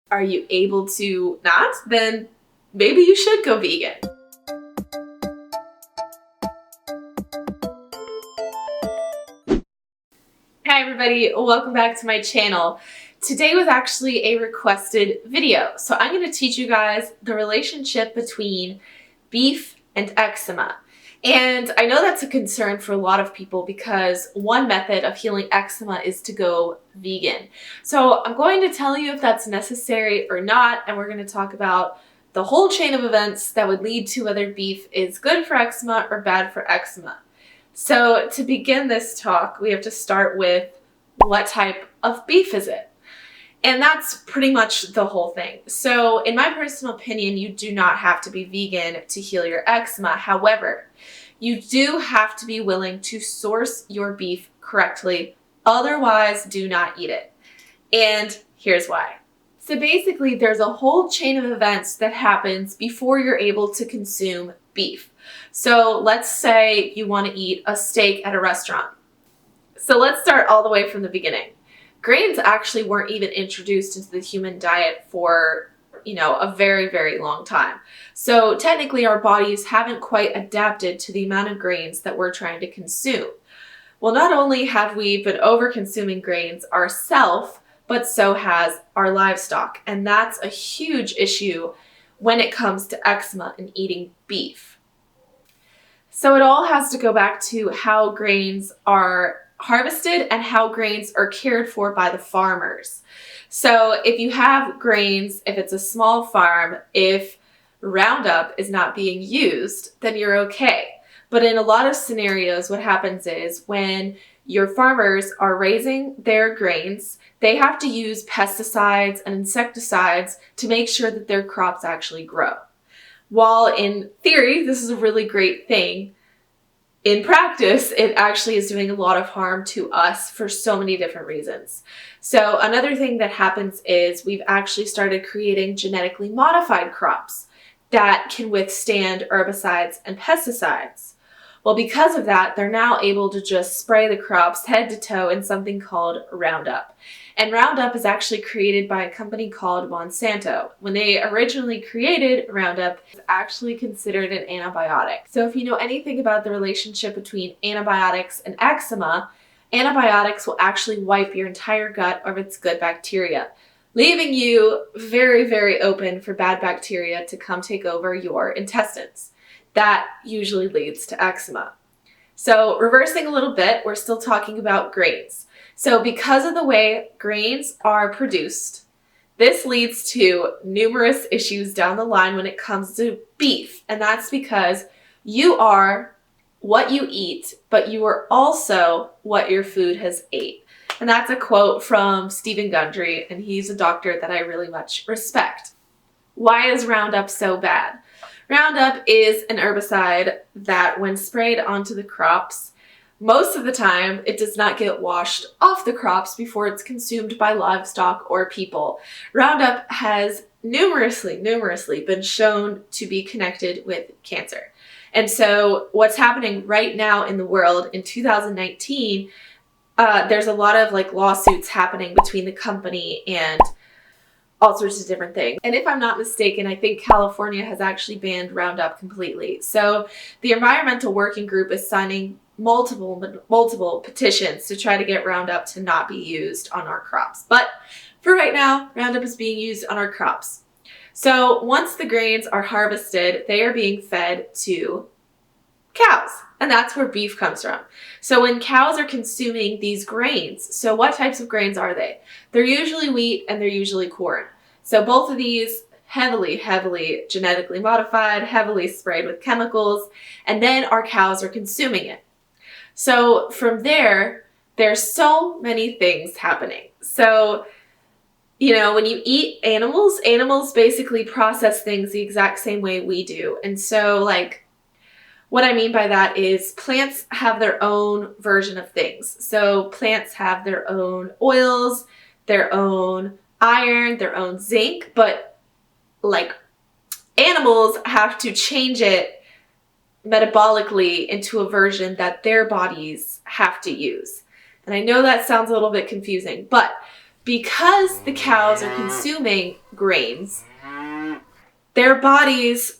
Are you able to not? Then maybe you should go vegan. Hi everybody, welcome back to my channel. Today was actually a requested video. So I'm going to teach you guys the relationship between beef and eczema. And I know that's a concern for a lot of people because one method of healing eczema is to go vegan. So I'm going to tell you if that's necessary or not, and we're going to talk about the whole chain of events that would lead to whether beef is good for eczema or bad for eczema. So to begin this talk, we have to start with what type of beef is it? And that's pretty much the whole thing. So in my personal opinion, you do not have to be vegan to heal your eczema. However, you do have to be willing to source your beef correctly. Otherwise, do not eat it. And here's why. So basically, there's a whole chain of events that happens before you're able to consume beef. So let's say you want to eat a steak at a restaurant. So let's start all the way from the beginning. Grains actually weren't even introduced into the human diet for, a very, very long time. So technically our bodies haven't quite adapted to the amount of grains that we're trying to consume. Well, not only have we been over-consuming grains ourselves, but so has our livestock. And that's a huge issue when it comes to eczema and eating beef. So it all has to go back to how grains are harvested and how grains are cared for by the farmers. So if you have grains, if it's a small farm, if Roundup is not being used, then you're okay. But in a lot of scenarios, what happens is when your farmers are raising their grains, they have to use pesticides and insecticides to make sure that their crops actually grow. While in theory, this is a really great thing, in practice, it actually is doing a lot of harm to us for so many different reasons. So another thing that happens is we've actually started creating genetically modified crops that can withstand herbicides and pesticides. Well, because of that, they're now able to just spray the crops head to toe in something called Roundup. And Roundup is actually created by a company called Monsanto. When they originally created Roundup, it's actually considered an antibiotic. So if you know anything about the relationship between antibiotics and eczema, antibiotics will actually wipe your entire gut of its good bacteria, leaving you very, very open for bad bacteria to come take over your intestines. That usually leads to eczema. So reversing a little bit, we're still talking about grains. So because of the way grains are produced, this leads to numerous issues down the line when it comes to beef. And that's because you are what you eat, but you are also what your food has ate. And that's a quote from Stephen Gundry, and he's a doctor that I really much respect. Why is Roundup so bad? Roundup is an herbicide that when sprayed onto the crops, most of the time it does not get washed off the crops before it's consumed by livestock or people. Roundup has numerously been shown to be connected with cancer. And so what's happening right now in the world in 2019, there's a lot of lawsuits happening between the company and all sorts of different things. And if I'm not mistaken, I think California has actually banned Roundup completely. So the Environmental Working Group is signing multiple petitions to try to get Roundup to not be used on our crops. But for right now, Roundup is being used on our crops. So once the grains are harvested, they are being fed to cows. And that's where beef comes from. So when cows are consuming these grains, so what types of grains are they? They're usually wheat and they're usually corn. So both of these heavily genetically modified, heavily sprayed with chemicals, and then our cows are consuming it. So from there, there's so many things happening. So, when you eat animals basically process things the exact same way we do. And so what I mean by that is plants have their own version of things. So plants have their own oils, their own iron, their own zinc, but animals have to change it metabolically into a version that their bodies have to use. And I know that sounds a little bit confusing, but Because the cows are consuming grains, their bodies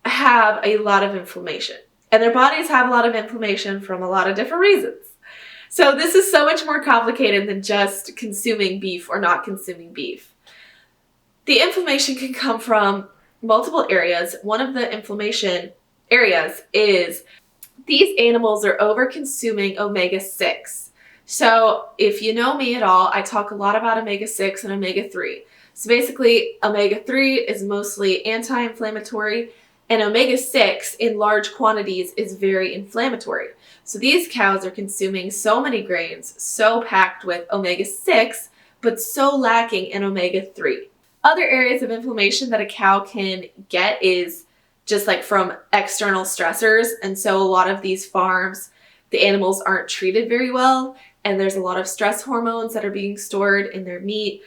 have a lot of inflammation. And their bodies have a lot of inflammation from a lot of different reasons. So this is so much more complicated than just consuming beef or not consuming beef. The inflammation can come from multiple areas. One of the inflammation areas is these animals are over-consuming omega-6. So if you know me at all, I talk a lot about omega-6 and omega-3. So basically, omega-3 is mostly anti-inflammatory, and omega-6 in large quantities is very inflammatory. So these cows are consuming so many grains, so packed with omega-6, but so lacking in omega-3. Other areas of inflammation that a cow can get is just like from external stressors. And so a lot of these farms, the animals aren't treated very well, and there's a lot of stress hormones that are being stored in their meat.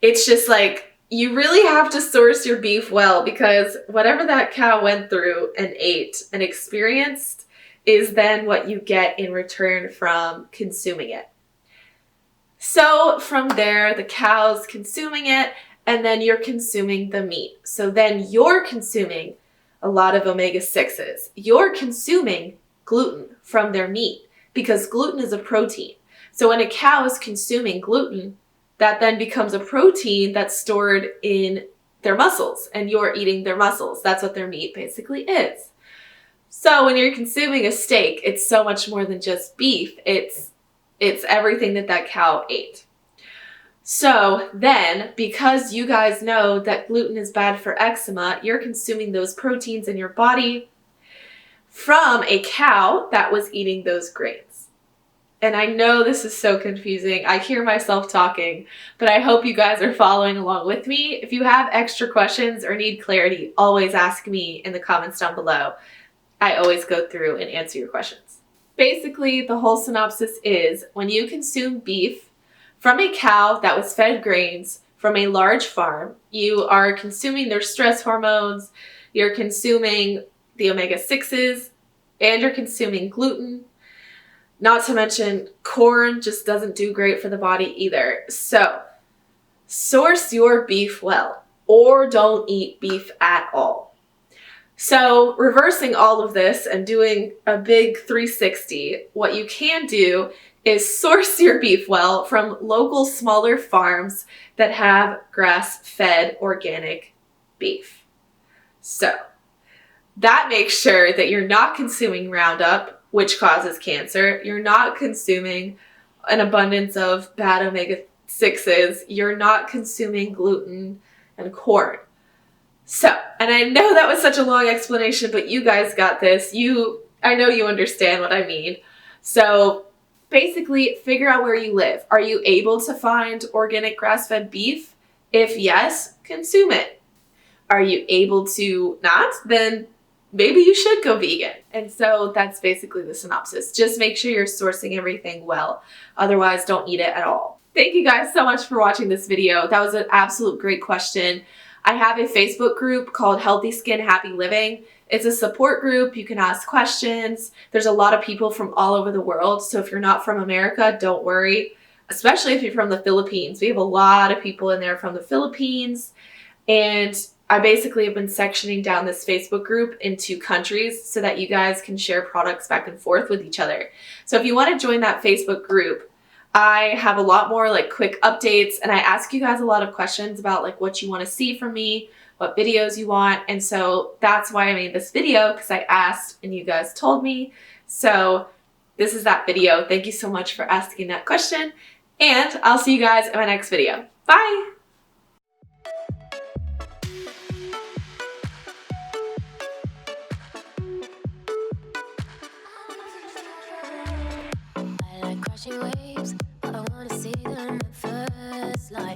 It's just like, you really have to source your beef well, because whatever that cow went through and ate and experienced is then what you get in return from consuming it. So from there, the cow's consuming it, and then you're consuming the meat. So then you're consuming a lot of omega-6s. You're consuming gluten from their meat, because gluten is a protein. So when a cow is consuming gluten, that then becomes a protein that's stored in their muscles, and you're eating their muscles. That's what their meat basically is. So when you're consuming a steak, it's so much more than just beef. It's everything that cow ate. So then, because you guys know that gluten is bad for eczema, you're consuming those proteins in your body from a cow that was eating those grains. And I know this is so confusing. I hear myself talking, but I hope you guys are following along with me. If you have extra questions or need clarity, always ask me in the comments down below. I always go through and answer your questions. Basically, the whole synopsis is, when you consume beef from a cow that was fed grains from a large farm, you are consuming their stress hormones, you're consuming the omega-6s, and you're consuming gluten. Not to mention, corn just doesn't do great for the body either. So, source your beef well, or don't eat beef at all. So, reversing all of this and doing a big 360, what you can do is source your beef well from local smaller farms that have grass-fed organic beef. So, that makes sure that you're not consuming Roundup, which causes cancer. You're not consuming an abundance of bad omega-6s. You're not consuming gluten and corn. So, and I know that was such a long explanation, but you guys got this. I know you understand what I mean. So, basically, figure out where you live. Are you able to find organic grass-fed beef? If yes, consume it. Are you able to not? Then maybe you should go vegan. And so that's basically the synopsis. Just make sure you're sourcing everything well. Otherwise, don't eat it at all. Thank you guys so much for watching this video. That was an absolute great question. I have a Facebook group called Healthy Skin, Happy Living. It's a support group. You can ask questions. There's a lot of people from all over the world. So if you're not from America, don't worry. Especially if you're from the Philippines. We have a lot of people in there from the Philippines. And I basically have been sectioning down this Facebook group into countries so that you guys can share products back and forth with each other. So if you want to join that Facebook group, I have a lot more like quick updates, and I ask you guys a lot of questions about like what you want to see from me, what videos you want. And so that's why I made this video, because I asked and you guys told me. So this is that video. Thank you so much for asking that question, and I'll see you guys in my next video. Bye! Crashing waves.